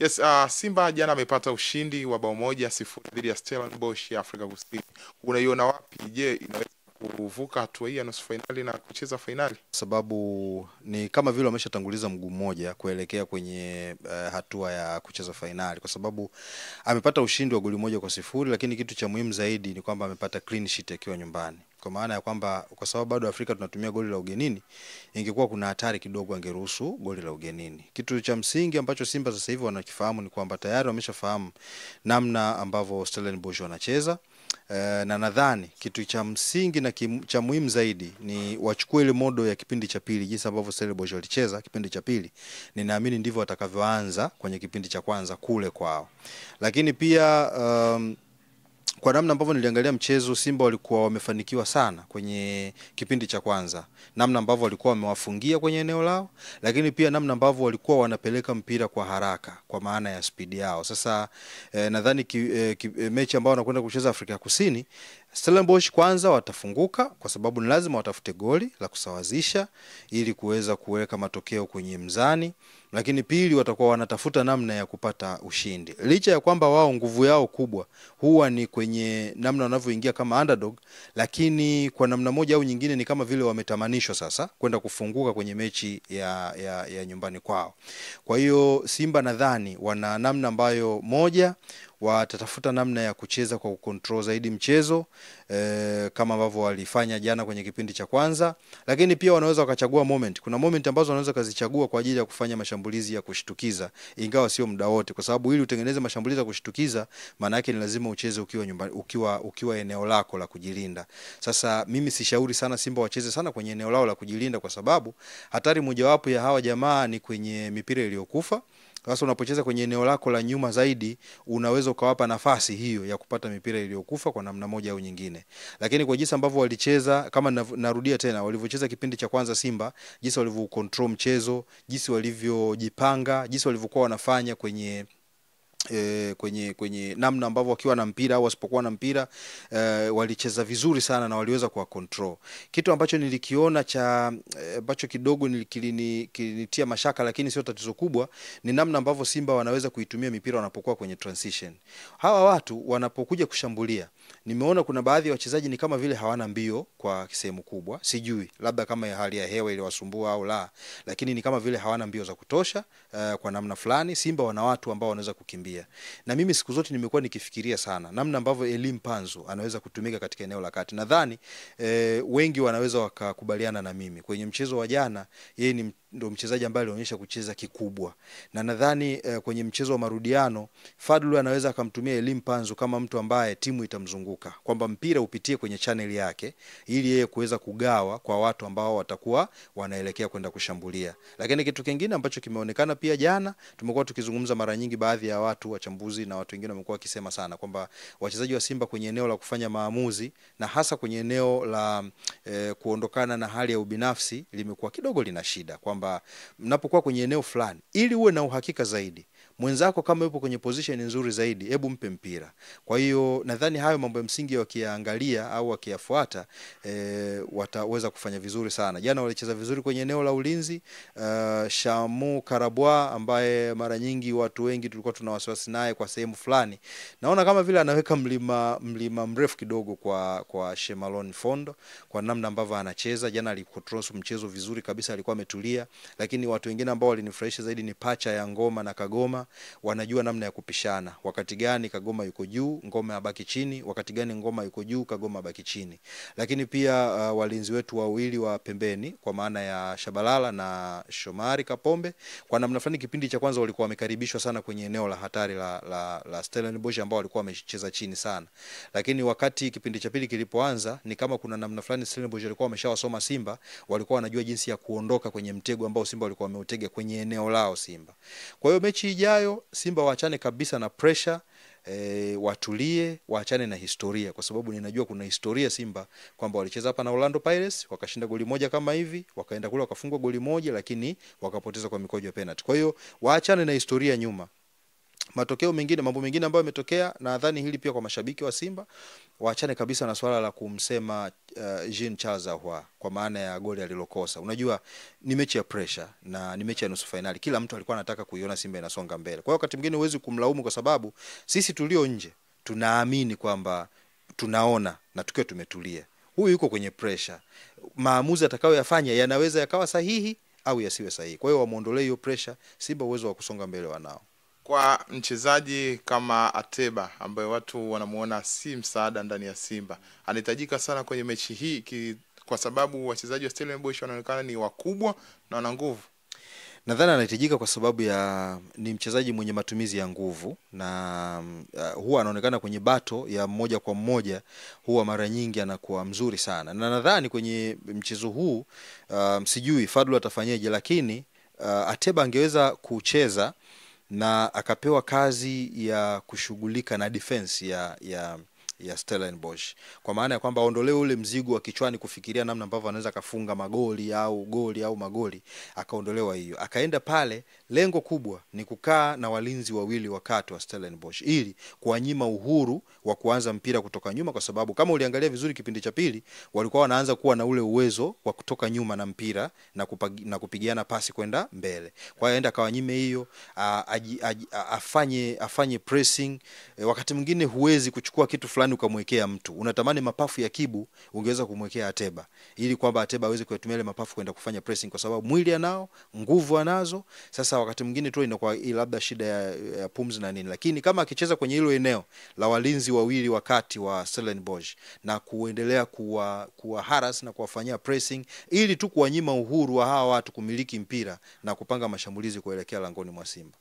Yes, Simba jana amepata ushindi wa bao moja sifuri dhidi ya Stellenbosch ya Afrika Kusini. Unaiona wapi? Je, inaweza kuvuka hatua hii ya nusu finali na kucheza finali? Sababu ni kama vile wameshatanguliza mguu mmoja kuelekea kwenye hatua ya kucheza fainali, kwa sababu amepata ushindi wa goli moja kwa sifuri, lakini kitu cha muhimu zaidi ni kwamba amepata clean sheet akiwa nyumbani. Kwa maana ya kwamba kwa sababu bado Afrika tunatumia goli la ugenini, ingekuwa kuna hatari kidogo angeruhusu goli la ugenini. Kitu cha msingi ambacho Simba sasa hivi wanakifahamu ni kwamba tayari wameshafahamu namna ambavyo Stellenbosch wanacheza. Na nadhani kitu cha msingi na cha muhimu zaidi ni wachukue ile modo ya kipindi cha pili, jinsi ambavyo Stellenbosch walicheza kipindi cha pili. Ninaamini ndivyo watakavyoanza kwenye kipindi cha kwanza kule kwao. Lakini pia kwa namna ambavyo niliangalia mchezo, Simba walikuwa wamefanikiwa sana kwenye kipindi cha kwanza, namna ambavyo walikuwa wamewafungia kwenye eneo lao, lakini pia namna ambavyo walikuwa wanapeleka mpira kwa haraka kwa maana ya speed yao. Sasa nadhani mechi ambayo wanakwenda kucheza Afrika Kusini, Stellenbosch kwanza watafunguka kwa sababu ni lazima watafute goli la kusawazisha ili kuweza kuweka matokeo kwenye mzani, lakini pili watakuwa wanatafuta namna ya kupata ushindi. Licha ya kwamba wao nguvu yao kubwa huwa ni kwenye namna wanavyoingia kama underdog, lakini kwa namna moja au nyingine ni kama vile wametamanishwa sasa kwenda kufunguka kwenye mechi ya nyumbani kwao. Kwa hiyo Simba nadhani wana namna ambayo moja watatafuta namna ya kucheza kwa kucontrol zaidi mchezo kama ambavyo walifanya jana kwenye kipindi cha kwanza, lakini pia wanaweza wakachagua moment. Kuna moment ambazo wanaweza kazichagua kwa ajili ya kufanya mashambulizi ya kushtukiza, ingawa sio muda wote, kwa sababu ili utengeneze mashambulizi ya kushtukiza maana yake ni lazima ucheze ukiwa nyumbani, ukiwa eneo lako la kujilinda. Sasa mimi sishauri sana Simba wacheze sana kwenye eneo lao la kujilinda, kwa sababu hatari mojawapo ya hawa jamaa ni kwenye mipira iliyokufa. Sasa unapocheza kwenye eneo lako la nyuma zaidi, unaweza ukawapa nafasi hiyo ya kupata mipira iliyokufa kwa namna moja au nyingine. Lakini kwa jinsi ambavyo walicheza, kama narudia tena, walivyocheza kipindi cha kwanza Simba, jinsi walivyo control mchezo, jinsi walivyojipanga, jinsi walivyokuwa wanafanya kwenye namna ambavyo wakiwa na mpira au wasipokuwa na mpira, walicheza vizuri sana na waliweza kuwa control. Kitu ambacho nilikiona cha ambacho kidogo kilinitia mashaka, lakini sio tatizo kubwa, ni namna ambavyo Simba wanaweza kuitumia mipira wanapokuwa kwenye transition. Hawa watu wanapokuja kushambulia, nimeona kuna baadhi ya wachezaji ni kama vile hawana mbio kwa sehemu kubwa. Sijui labda kama ya hali ya hewa ile wasumbua au la, lakini ni kama vile hawana mbio za kutosha. Kwa namna fulani Simba wana watu ambao wanaweza kukimbia. Na mimi siku zote nimekuwa nikifikiria sana namna ambavyo Elim Panzu anaweza kutumika katika eneo la kati. Nadhani wengi wanaweza wakakubaliana na mimi. Kwenye mchezo wa jana, yeye ndo mchezaji ambaye alionyesha kucheza kikubwa. Na nadhani kwenye mchezo wa marudiano, Fadlu anaweza akamtumia Elim Panzu kama mtu ambaye timu itamzunguka, kwamba mpira upitie kwenye channel yake ili yeye kuweza kugawa kwa watu ambao watakuwa wanaelekea kwenda kushambulia. Lakini kitu kingine ambacho kimeonekana pia jana, tumekuwa tukizungumza mara nyingi, baadhi ya watu wachambuzi na watu wengine wamekuwa wakisema sana kwamba wachezaji wa Simba kwenye eneo la kufanya maamuzi na hasa kwenye eneo la kuondokana na hali ya ubinafsi limekuwa kidogo lina shida, kwamba mnapokuwa kwenye eneo fulani, ili uwe na uhakika zaidi, mwenzako kama yupo kwenye position nzuri zaidi, hebu mpe mpira. Kwa hiyo nadhani hayo mambo ya msingi wakiangalia au wakiyafuata, wataweza kufanya vizuri sana. Jana walicheza vizuri kwenye eneo la ulinzi. Shamu Karabwa ambaye mara nyingi watu wengi tulikuwa tuna wasiwasi naye kwa sehemu fulani, naona kama vile anaweka mlima mrefu kidogo kwa Shemalon Fondo kwa namna ambavyo anacheza. Jana alikontrol mchezo vizuri kabisa, alikuwa ametulia. Lakini watu wengine ambao walinifurahisha zaidi ni pacha ya Ngoma na Kagoma. Wanajua namna ya kupishana, wakati gani Kagoma yuko juu, Ngoma abaki chini, wakati gani Ngoma yuko juu, Kagoma abaki chini. Lakini pia walinzi wetu wawili wa pembeni kwa maana ya Shabalala na Shomari Kapombe, kwa namna fulani kipindi cha kwanza walikuwa wamekaribishwa sana kwenye eneo la hatari la Stellenbosch ambao walikuwa wamecheza chini sana. Lakini wakati kipindi cha pili kilipoanza, ni kama kuna namna fulani Stellenbosch walikuwa wameshawasoma Simba, walikuwa wanajua jinsi ya kuondoka kwenye mtego ambao Simba walikuwa wameutega kwenye eneo lao Simba. Kwa hiyo mechi ijayo Simba waachane kabisa na pressure, watulie, waachane na historia, kwa sababu ninajua kuna historia Simba kwamba walicheza hapa na Orlando Pirates wakashinda goli moja kama hivi, wakaenda kule wakafungwa goli moja, lakini wakapoteza kwa mikojo ya penalty. Kwa hiyo waachane na historia nyuma, matokeo mengine, mambo mengine ambayo yametokea, nadhani hili pia kwa mashabiki wa Simba waachane kabisa na swala la kumsema Jean Charles Ahoua kwa maana ya goli alilokosa. Unajua ni mechi ya pressure na ni mechi ya nusu finali. Kila mtu alikuwa anataka kuiona Simba inasonga mbele. Kwa hiyo wakati mwingine huwezi kumlaumu kwa sababu sisi tulio nje tunaamini kwamba tunaona na tukiwa tumetulia. Huyu yuko kwenye pressure. Maamuzi atakayoyafanya yanaweza yakawa sahihi au yasiwe sahihi. Kwa hiyo wamuondolee hiyo pressure, Simba uwezo wa kusonga mbele wanao. Kwa mchezaji kama Ateba ambaye watu wanamuona si msaada ndani ya Simba, anahitajika sana kwenye mechi hii kwa sababu wachezaji wa Stellenbosch wanaonekana ni wakubwa na wana nguvu. Nadhani anahitajika kwa sababu ni mchezaji mwenye matumizi ya nguvu na huwa anaonekana kwenye bato ya moja kwa moja, huwa mara nyingi anakuwa mzuri sana. Na nadhani kwenye mchezo huu sijui Fadlu atafanyaje, lakini Ateba angeweza kucheza na akapewa kazi ya kushughulika na defense ya Stellenbosch, kwa maana ya kwamba aondolewe ule mzigo wa kichwani kufikiria namna ambavyo anaweza kafunga magoli au magoli, akaondolewa hiyo. Akaenda pale, lengo kubwa ni kukaa na walinzi wawili wakati wa Stellenbosch ili kuwanyima uhuru wa kuanza mpira kutoka nyuma, kwa sababu kama uliangalia vizuri kipindi cha pili walikuwa wanaanza kuwa na ule uwezo wa kutoka nyuma na mpira na kupigiana pasi kwenda mbele. Kwa hiyo aenda kawanyime hiyo, afanye pressing. Wakati mwingine huwezi kuchukua kitu fulani ukamwekea mtu. Unatamani mapafu ya Kibu ungeweza kumwekea Ateba ili kwamba Ateba aweze kuyatumia ile mapafu kwenda kufanya pressing, kwa sababu mwili anao, nguvu anazo. Sasa wakati mwingine tu inakuwa labda shida ya pumzi na nini, lakini kama akicheza kwenye hilo eneo la walinzi wawili wakati wa Stellenbosch na kuendelea kuwa harass na kuwafanyia pressing ili tu kuwanyima uhuru wa hawa watu kumiliki mpira na kupanga mashambulizi kuelekea langoni mwa Simba.